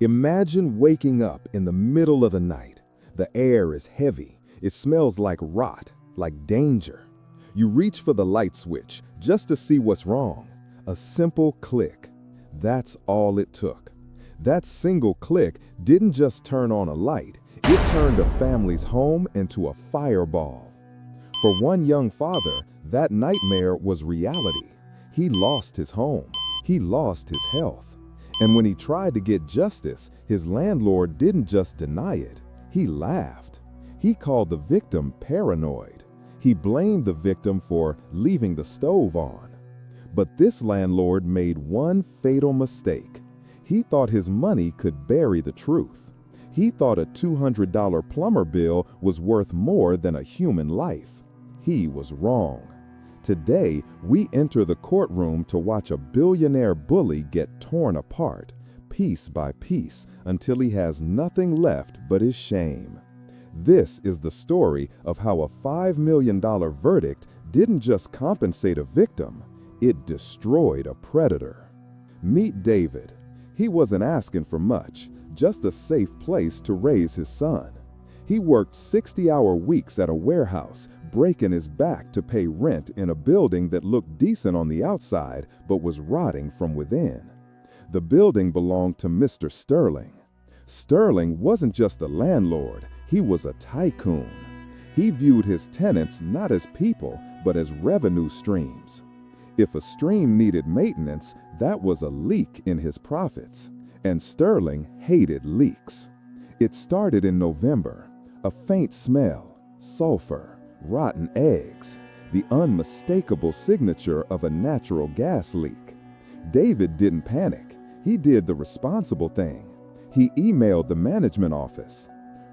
Imagine waking up in the middle of the night. The air is heavy. It smells like rot, like danger. You reach for the light switch just to see what's wrong. A simple click. That's all it took. That single click didn't just turn on a light, it turned a family's home into a fireball. For one young father, that nightmare was reality. He lost his home. He lost his health. And when he tried to get justice, his landlord didn't just deny it, he laughed. He called the victim paranoid. He blamed the victim for leaving the stove on. But this landlord made one fatal mistake. He thought his money could bury the truth. He thought a $200 plumber bill was worth more than a human life. He was wrong. Today, we enter the courtroom to watch a billionaire bully get torn apart, piece by piece, until he has nothing left but his shame. This is the story of how a $5 million verdict didn't just compensate a victim, it destroyed a predator. Meet David. He wasn't asking for much, just a safe place to raise his son. He worked 60-hour weeks at a warehouse, breaking his back to pay rent in a building that looked decent on the outside but was rotting from within. The building belonged to Mr. Sterling. Sterling wasn't just a landlord, he was a tycoon. He viewed his tenants not as people, but as revenue streams. If a stream needed maintenance, that was a leak in his profits, and Sterling hated leaks. It started in November. A faint smell, sulfur, rotten eggs, the unmistakable signature of a natural gas leak. David didn't panic. He did the responsible thing. He emailed the management office.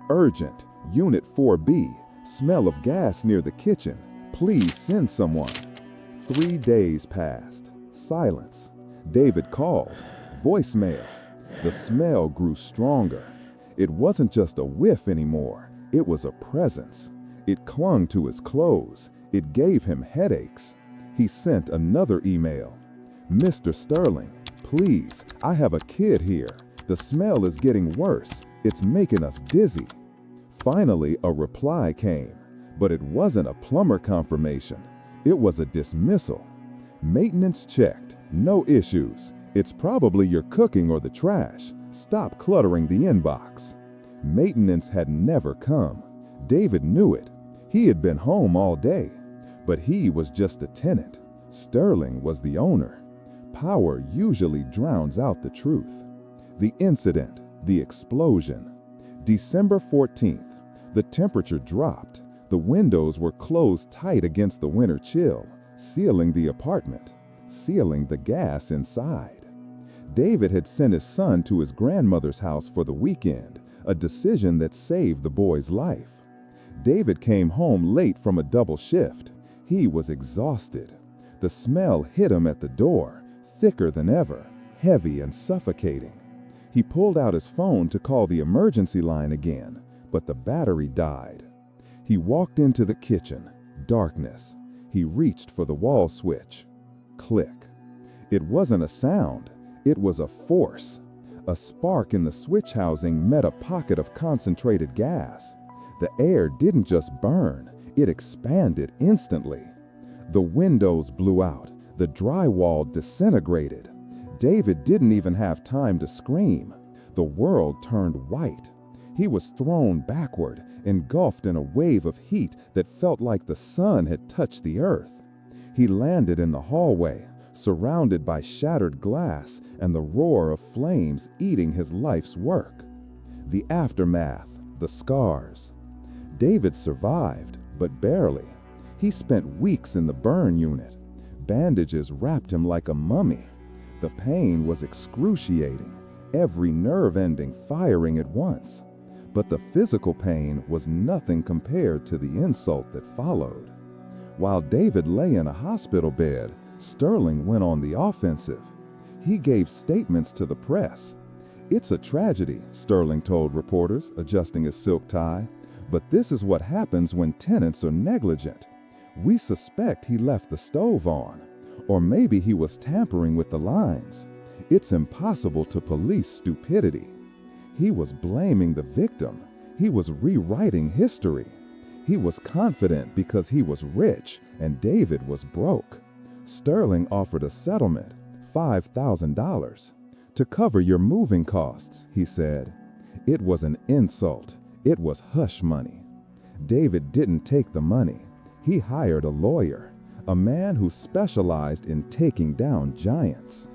Urgent, Unit 4B, smell of gas near the kitchen. Please send someone. 3 days passed. Silence. David called. Voicemail. The smell grew stronger. It wasn't just a whiff anymore. It was a presence. It clung to his clothes. It gave him headaches. He sent another email. Mr. Sterling, please, I have a kid here. The smell is getting worse. It's making us dizzy. Finally, a reply came, but it wasn't a plumber confirmation. It was a dismissal. Maintenance checked. No issues. It's probably your cooking or the trash. Stop cluttering the inbox. Maintenance had never come. David knew it. He had been home all day, but he was just a tenant. Sterling was the owner. Power usually drowns out the truth. The incident, the explosion. December 14th, the temperature dropped. The windows were closed tight against the winter chill, sealing the apartment, sealing the gas inside. David had sent his son to his grandmother's house for the weekend, a decision that saved the boy's life. David came home late from a double shift. He was exhausted. The smell hit him at the door, thicker than ever, heavy and suffocating. He pulled out his phone to call the emergency line again, but the battery died. He walked into the kitchen. Darkness. He reached for the wall switch. Click. It wasn't a sound. It was a force. A spark in the switch housing met a pocket of concentrated gas. The air didn't just burn, it expanded instantly. The windows blew out, the drywall disintegrated. David didn't even have time to scream. The world turned white. He was thrown backward, engulfed in a wave of heat that felt like the sun had touched the earth. He landed in the hallway, surrounded by shattered glass and the roar of flames eating his life's work. The aftermath, the scars. David survived, but barely. He spent weeks in the burn unit. Bandages wrapped him like a mummy. The pain was excruciating, every nerve ending firing at once. But the physical pain was nothing compared to the insult that followed. While David lay in a hospital bed, Sterling went on the offensive. He gave statements to the press. "It's a tragedy," Sterling told reporters, adjusting his silk tie. "But this is what happens when tenants are negligent. We suspect he left the stove on, or maybe he was tampering with the lines. It's impossible to police stupidity." He was blaming the victim. He was rewriting history. He was confident because he was rich and David was broke. Sterling offered a settlement, $5,000, to cover your moving costs, he said. It was an insult. It was hush money. David didn't take the money. He hired a lawyer, a man who specialized in taking down giants.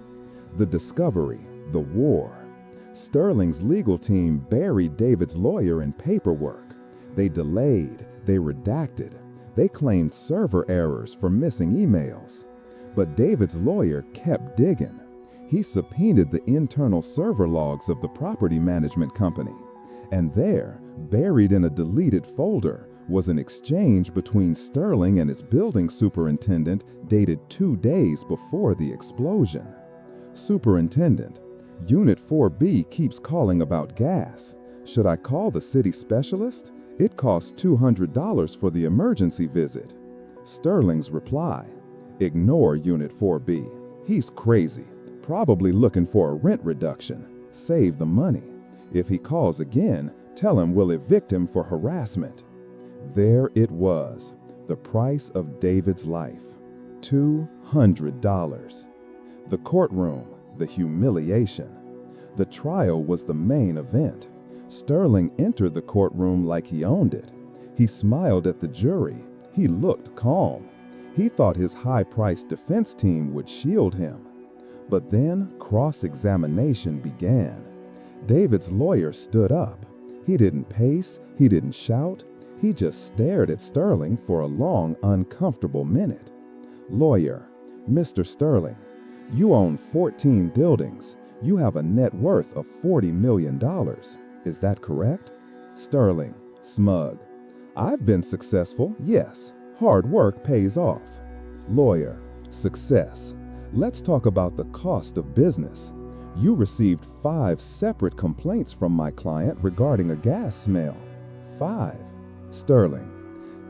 The discovery, the war. Sterling's legal team buried David's lawyer in paperwork. They delayed, they redacted, they claimed server errors for missing emails. But David's lawyer kept digging. He subpoenaed the internal server logs of the property management company. And there, buried in a deleted folder, was an exchange between Sterling and his building superintendent dated 2 days before the explosion. Superintendent, Unit 4B keeps calling about gas. Should I call the city specialist? It costs $200 for the emergency visit. Sterling's reply, ignore Unit 4B. He's crazy, probably looking for a rent reduction. Save the money. If he calls again, tell him we'll evict him for harassment. There it was, the price of David's life, $200. The courtroom, the humiliation. The trial was the main event. Sterling entered the courtroom like he owned it. He smiled at the jury. He looked calm. He thought his high-priced defense team would shield him. But then cross-examination began. David's lawyer stood up. He didn't pace, he didn't shout. He just stared at Sterling for a long, uncomfortable minute. Lawyer, Mr. Sterling, you own 14 buildings. You have a net worth of $40 million. Is that correct? Sterling, smug. I've been successful, yes. Hard work pays off. Lawyer, success. Let's talk about the cost of business. You received 5 separate complaints from my client regarding a gas smell. 5. Sterling,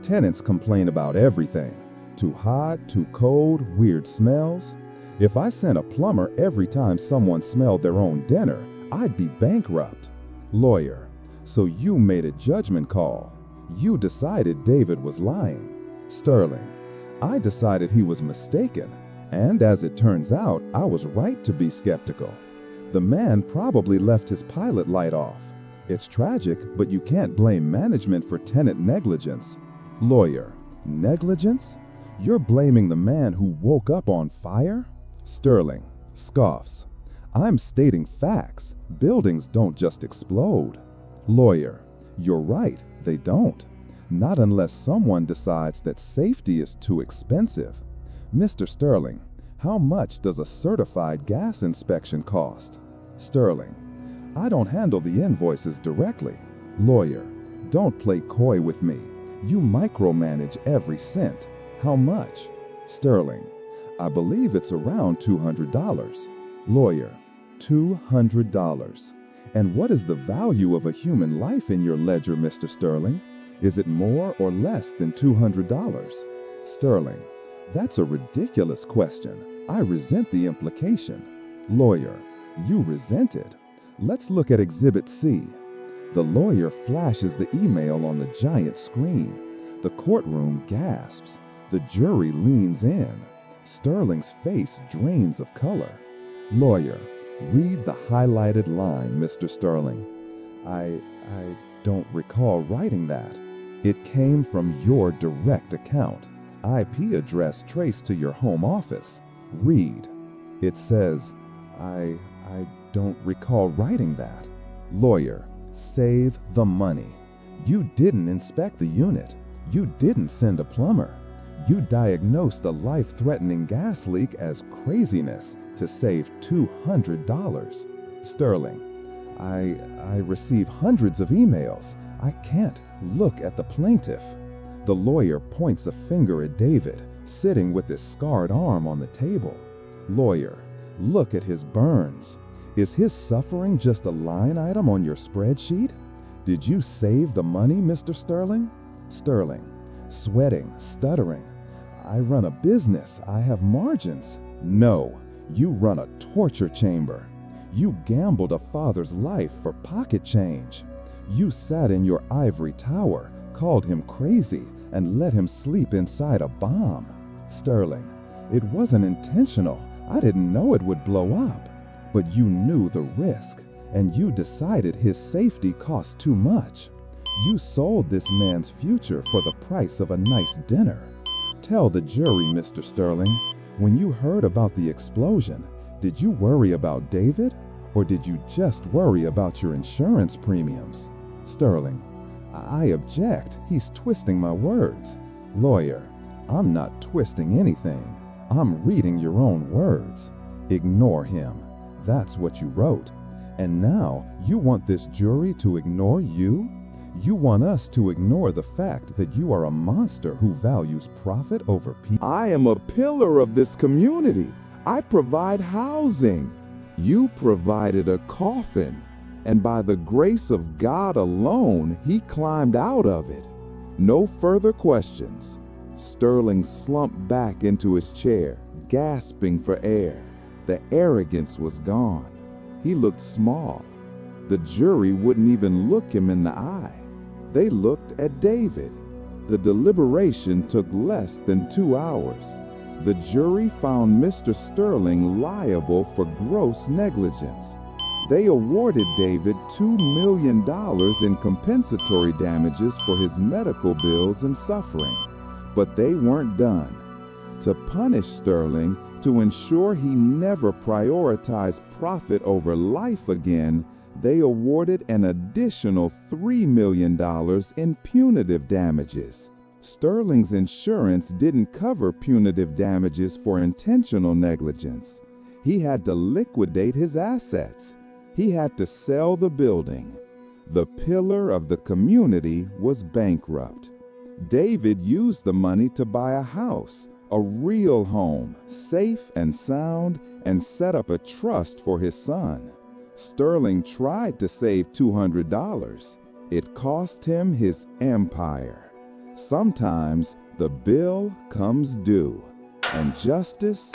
tenants complain about everything. Too hot, too cold, weird smells. If I sent a plumber every time someone smelled their own dinner, I'd be bankrupt. Lawyer, so you made a judgment call. You decided David was lying. Sterling, I decided he was mistaken, and as it turns out, I was right to be skeptical. The man probably left his pilot light off. It's tragic, but you can't blame management for tenant negligence. Lawyer, negligence? You're blaming the man who woke up on fire? Sterling scoffs. I'm stating facts. Buildings don't just explode. Lawyer, you're right, they don't. Not unless someone decides that safety is too expensive. Mr. Sterling, how much does a certified gas inspection cost? Sterling, I don't handle the invoices directly. Lawyer, don't play coy with me. You micromanage every cent. How much? Sterling, I believe it's around $200. Lawyer, $200. And what is the value of a human life in your ledger, Mr. Sterling? Is it more or less than $200? Sterling, that's a ridiculous question. I resent the implication. Lawyer, you resent it. Let's look at Exhibit C. The lawyer flashes the email on the giant screen. The courtroom gasps. The jury leans in. Sterling's face drains of color. Lawyer, read the highlighted line, Mr. Sterling. I don't recall writing that. It came from your direct account. IP address traced to your home office. Read. It says, I don't recall writing that. Lawyer, save the money. You didn't inspect the unit. You didn't send a plumber. You diagnosed a life-threatening gas leak as craziness to save $200. Sterling, I receive hundreds of emails. I can't look at the plaintiff. The lawyer points a finger at David, sitting with his scarred arm on the table. Lawyer, look at his burns. Is his suffering just a line item on your spreadsheet? Did you save the money, Mr. Sterling? Sterling, sweating, stuttering. I run a business. I have margins. No, you run a torture chamber. You gambled a father's life for pocket change. You sat in your ivory tower, called him crazy, and let him sleep inside a bomb. Sterling, it wasn't intentional. I didn't know it would blow up. But you knew the risk, and you decided his safety cost too much. You sold this man's future for the price of a nice dinner. Tell the jury, Mr. Sterling, when you heard about the explosion, did you worry about David, or did you just worry about your insurance premiums? Sterling, I object. He's twisting my words. Lawyer, I'm not twisting anything. I'm reading your own words. Ignore him. That's what you wrote. And now you want this jury to ignore you? You want us to ignore the fact that you are a monster who values profit over people. I am a pillar of this community. I provide housing. You provided a coffin, and by the grace of God alone, he climbed out of it. No further questions. Sterling slumped back into his chair, gasping for air. The arrogance was gone. He looked small. The jury wouldn't even look him in the eye. They looked at David. The deliberation took less than 2 hours. The jury found Mr. Sterling liable for gross negligence. They awarded David $2 million in compensatory damages for his medical bills and suffering. But they weren't done. To punish Sterling, to ensure he never prioritized profit over life again, they awarded an additional $3 million in punitive damages. Sterling's insurance didn't cover punitive damages for intentional negligence. He had to liquidate his assets. He had to sell the building. The pillar of the community was bankrupt. David used the money to buy a house, a real home, safe and sound, and set up a trust for his son. Sterling tried to save $200. It cost him his empire. Sometimes the bill comes due, and justice